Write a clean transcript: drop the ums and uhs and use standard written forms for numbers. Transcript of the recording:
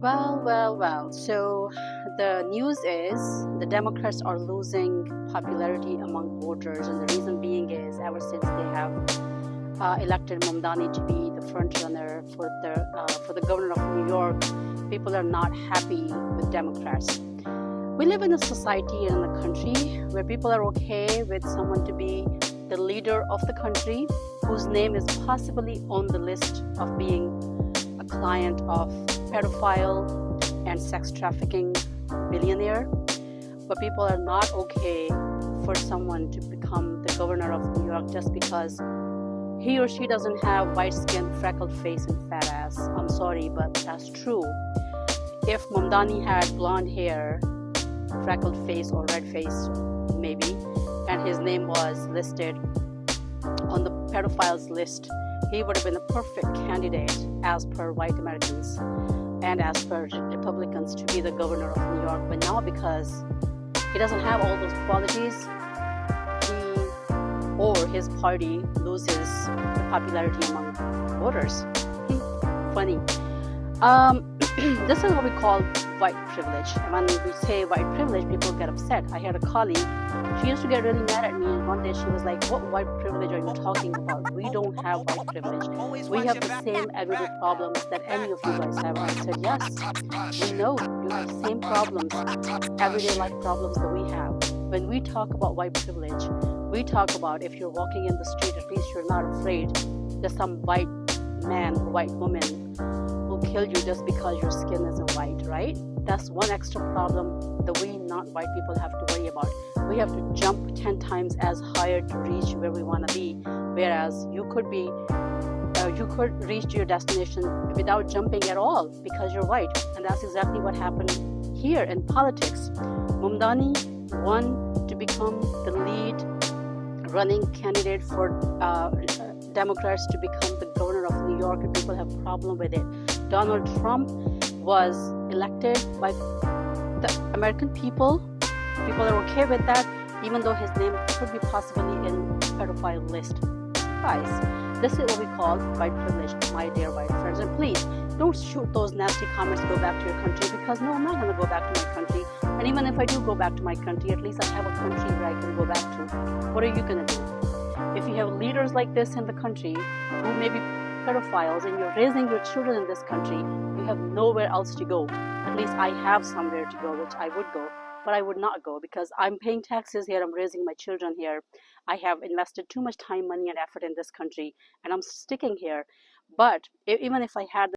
Well. So the news is the Democrats are losing popularity among voters, and the reason being is ever since they have elected Mamdani to be the front runner for the governor of New York, people are not happy with Democrats. We live in a society and in a country where people are okay with someone to be the leader of the country whose name is possibly on the list of being a client of pedophile and sex trafficking billionaire, but people are not okay for someone to become the governor of New York just because he or she doesn't have white skin, freckled face, and fat ass. I'm sorry, but that's true. If Mamdani had blonde hair, freckled face, or red face, maybe, and his name was listed on the pedophiles list, he would have been a perfect candidate as per white Americans and as per Republicans to be the governor of New York. But now, because he doesn't have all those qualities, he or his party loses the popularity among voters. Funny. This is what we call white privilege. And when we say white privilege, people get upset. I had a colleague, she used to get really mad at me. One day she was like, "What white privilege are you talking about? We don't have white privilege. We have the same everyday problems that any of you guys have." I said, "Yes, we know you have the same problems, everyday life problems that we have." When we talk about white privilege, we talk about if you're walking in the street, at least you're not afraid that some white man or white woman will kill you just because your skin isn't white, right? That's one extra problem that we non-white people have to worry about. We have to jump 10 times as higher to reach where we want to be, whereas you could reach your destination without jumping at all because you're white. And that's exactly what happened here in politics. Mamdani won to become the lead running candidate for Democrats to become the governor of New York, and people have a problem with it. Donald Trump was elected by the American people. People are okay with that, even though his name could be possibly in pedophile list. Guys, this is what we call white privilege, my dear white friends. And please, don't shoot those nasty comments, go back to your country, because no, I'm not going to go back to my country. And even if I do go back to my country, at least I have a country where I can go back to. What are you going to do? If you have leaders like this in the country who may be pedophiles and you're raising your children in this country, you have nowhere else to go. At least I have somewhere to go, which I would go, but I would not go because I'm paying taxes here, I'm raising my children here. I have invested too much time, money, and effort in this country, and I'm sticking here. But even if I had